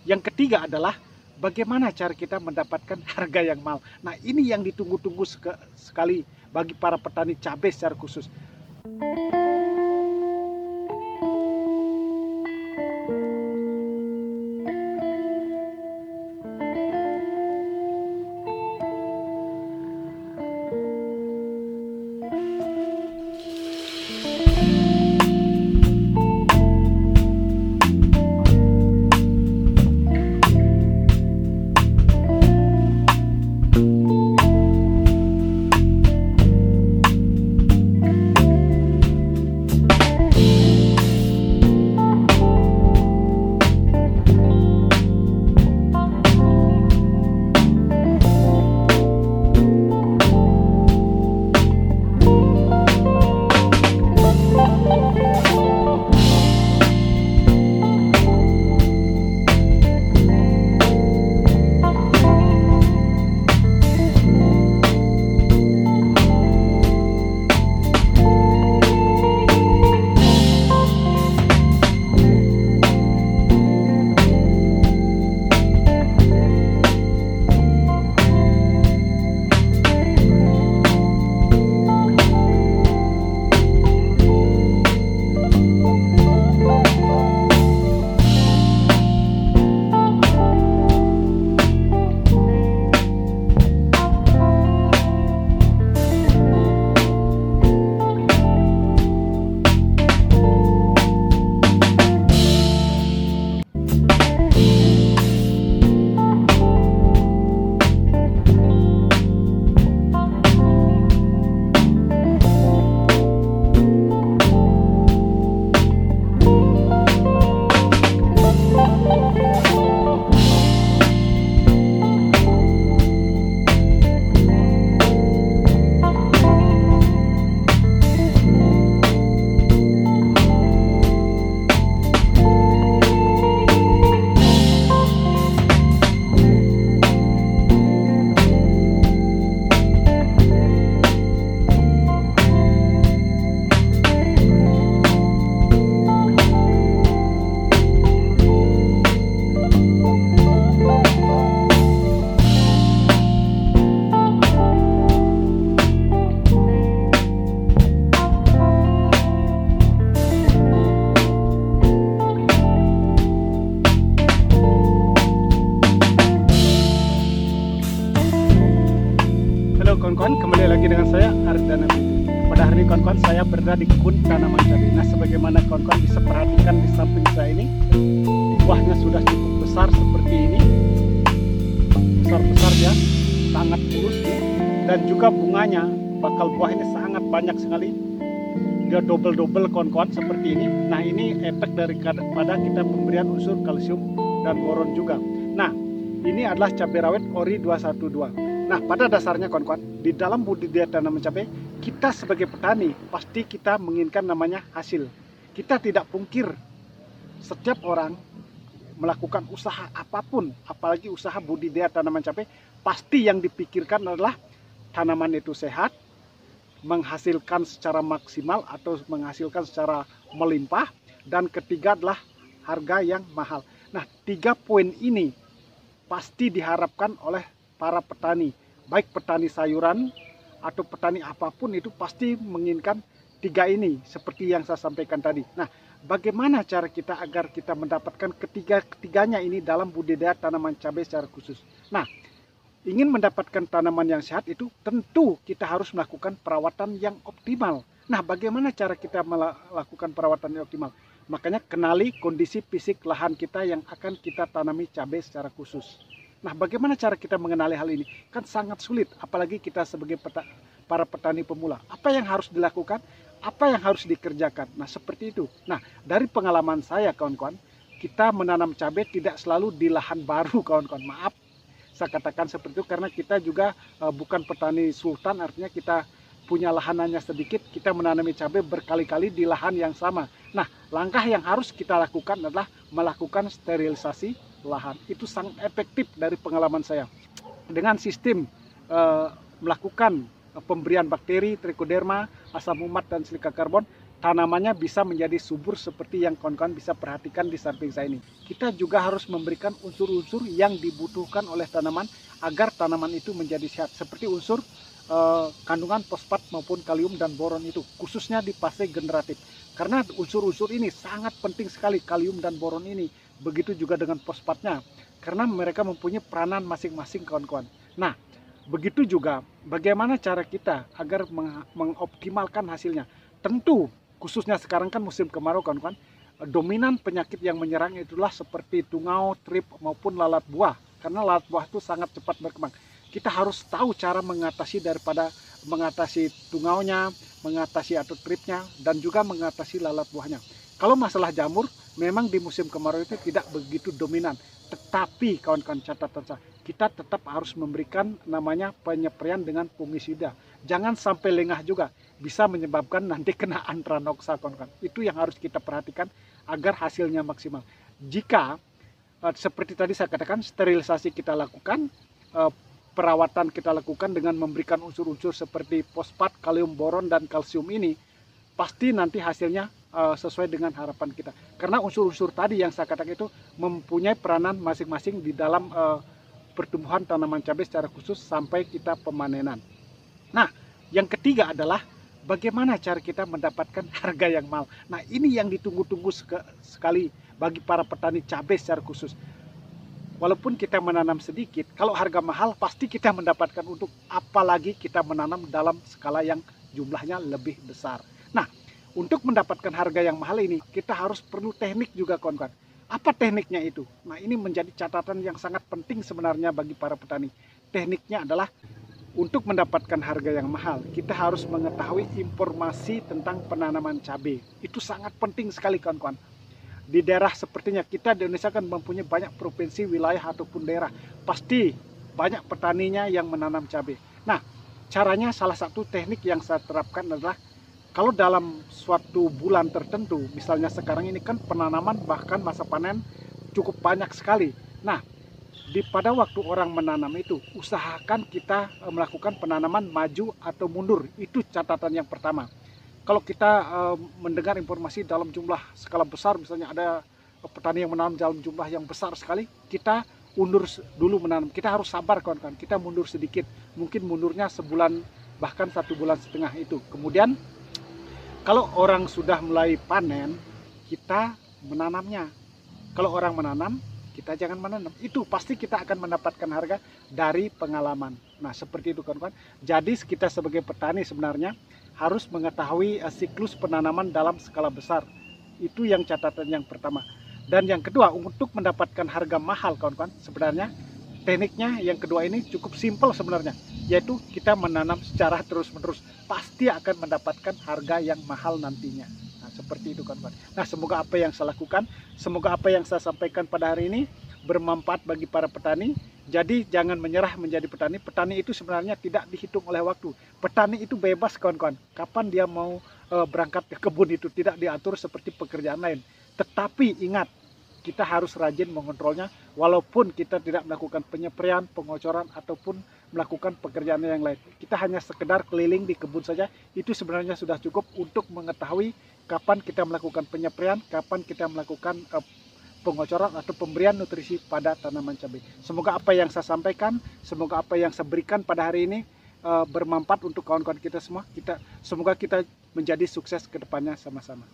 Yang ketiga adalah bagaimana cara kita mendapatkan harga yang mahal. Nah, ini yang ditunggu-tunggu sekali bagi para petani cabai secara khusus. Kawan-kawan, kembali lagi dengan saya Ardana Binti. Pada hari ini kawan-kawan, saya berada di kebun tanaman cabai. Nah, sebagaimana kawan-kawan bisa perhatikan di samping saya ini, buahnya sudah cukup besar seperti ini. Besar-besar ya, sangat mulus ya. Dan juga bunganya, bakal buah ini sangat banyak sekali. Dia double-double kawan-kawan seperti ini. Nah, ini efek daripada kita pemberian unsur kalsium dan boron juga. Nah, ini adalah cabai rawit Ori 212. Nah, pada dasarnya kawan-kawan, di dalam budidaya tanaman cabai, kita sebagai petani pasti kita menginginkan namanya hasil. Kita tidak pungkir setiap orang melakukan usaha apapun, apalagi usaha budidaya tanaman cabai, pasti yang dipikirkan adalah tanaman itu sehat, menghasilkan secara maksimal atau menghasilkan secara melimpah, dan ketiga adalah harga yang mahal. Nah, 3 poin ini pasti diharapkan oleh para petani, baik petani sayuran atau petani apapun itu pasti menginginkan 3 ini seperti yang saya sampaikan tadi. Nah, bagaimana cara kita agar kita mendapatkan ketiganya ini dalam budidaya tanaman cabai secara khusus? Nah, ingin mendapatkan tanaman yang sehat itu tentu kita harus melakukan perawatan yang optimal. Nah, bagaimana cara kita melakukan perawatan yang optimal? Makanya kenali kondisi fisik lahan kita yang akan kita tanami cabai secara khusus. Nah, bagaimana cara kita mengenali hal ini? Kan sangat sulit, apalagi kita sebagai para petani pemula. Apa yang harus dilakukan? Apa yang harus dikerjakan? Nah, seperti itu. Nah, dari pengalaman saya, kawan-kawan, kita menanam cabai tidak selalu di lahan baru, kawan-kawan. Maaf, saya katakan seperti itu karena kita juga bukan petani sultan, artinya kita punya lahan hanya sedikit, kita menanami cabai berkali-kali di lahan yang sama. Nah, langkah yang harus kita lakukan adalah melakukan sterilisasi lahan. Itu sangat efektif dari pengalaman saya. Dengan sistem melakukan pemberian bakteri, trichoderma, asam umat, dan silika karbon, tanamannya bisa menjadi subur seperti yang kawan-kawan bisa perhatikan di samping saya ini. Kita juga harus memberikan unsur-unsur yang dibutuhkan oleh tanaman agar tanaman itu menjadi sehat, seperti unsur kandungan fosfat maupun kalium dan boron itu, khususnya di fase generatif. Karena unsur-unsur ini sangat penting sekali, kalium dan boron ini. Begitu juga dengan fosfatnya, karena mereka mempunyai peranan masing-masing kawan-kawan. Nah, begitu juga bagaimana cara kita agar mengoptimalkan hasilnya. Tentu, khususnya sekarang kan musim kemarau kawan-kawan, dominan penyakit yang menyerang itulah seperti tungau, trip maupun lalat buah. Karena lalat buah itu sangat cepat berkembang. Kita harus tahu cara mengatasi daripada mengatasi tungaunya, mengatasi atau tripnya, dan juga mengatasi lalat buahnya. Kalau masalah jamur, memang di musim kemarau itu tidak begitu dominan. Tetapi kawan-kawan catatan saya, kita tetap harus memberikan namanya penyepraian dengan fungisida. Jangan sampai lengah juga, bisa menyebabkan nanti kena antranoksa kawan-kawan. Itu yang harus kita perhatikan agar hasilnya maksimal. Jika seperti tadi saya katakan, sterilisasi kita lakukan, perawatan kita lakukan dengan memberikan unsur-unsur seperti fosfat, kalium, boron, dan kalsium ini, pasti nanti hasilnya sesuai dengan harapan kita. Karena unsur-unsur tadi yang saya katakan itu mempunyai peranan masing-masing di dalam pertumbuhan tanaman cabai secara khusus sampai kita pemanenan. Nah, yang ketiga adalah bagaimana cara kita mendapatkan harga yang mahal. Nah, ini yang ditunggu-tunggu sekali bagi para petani cabai secara khusus. Walaupun kita menanam sedikit, kalau harga mahal pasti kita mendapatkan untung, apalagi kita menanam dalam skala yang jumlahnya lebih besar. Nah, untuk mendapatkan harga yang mahal ini, kita harus perlu teknik juga kawan-kawan. Apa tekniknya itu? Nah, ini menjadi catatan yang sangat penting sebenarnya bagi para petani. Tekniknya adalah untuk mendapatkan harga yang mahal, kita harus mengetahui informasi tentang penanaman cabai. Itu sangat penting sekali kawan-kawan. Di daerah sepertinya kita di Indonesia kan mempunyai banyak provinsi, wilayah ataupun daerah. Pasti banyak petaninya yang menanam cabai. Nah, caranya salah satu teknik yang saya terapkan adalah kalau dalam suatu bulan tertentu, misalnya sekarang ini kan penanaman bahkan masa panen cukup banyak sekali. Nah, pada waktu orang menanam itu, usahakan kita melakukan penanaman maju atau mundur. Itu catatan yang pertama. Kalau kita mendengar informasi dalam jumlah skala besar, misalnya ada petani yang menanam dalam jumlah yang besar sekali, kita undur dulu menanam. Kita harus sabar kawan-kawan, kita mundur sedikit. Mungkin mundurnya sebulan, bahkan 1,5 bulan itu. Kemudian, kalau orang sudah mulai panen, kita menanamnya. Kalau orang menanam, kita jangan menanam. Itu pasti kita akan mendapatkan harga dari pengalaman. Nah, seperti itu kawan-kawan. Jadi kita sebagai petani sebenarnya harus mengetahui siklus penanaman dalam skala besar. Itu yang catatan yang pertama. Dan yang kedua, untuk mendapatkan harga mahal kawan-kawan, sebenarnya tekniknya yang kedua ini cukup simpel sebenarnya, yaitu kita menanam secara terus-menerus. Pasti akan mendapatkan harga yang mahal nantinya. Nah, seperti itu kawan-kawan. Nah, semoga apa yang saya lakukan, semoga apa yang saya sampaikan pada hari ini bermanfaat bagi para petani. Jadi jangan menyerah menjadi petani. Petani itu sebenarnya tidak dihitung oleh waktu. Petani itu bebas kawan-kawan. Kapan dia mau berangkat ke kebun itu tidak diatur seperti pekerjaan lain. Tetapi ingat, kita harus rajin mengontrolnya walaupun kita tidak melakukan penyepraian, pengocoran ataupun melakukan pekerjaan yang lain. Kita hanya sekedar keliling di kebun saja. Itu sebenarnya sudah cukup untuk mengetahui kapan kita melakukan penyepraian, kapan kita melakukan pengocoran atau pemberian nutrisi pada tanaman cabai. Semoga apa yang saya sampaikan, semoga apa yang saya berikan pada hari ini bermanfaat untuk kawan-kawan kita semua. Semoga kita menjadi sukses ke depannya sama-sama.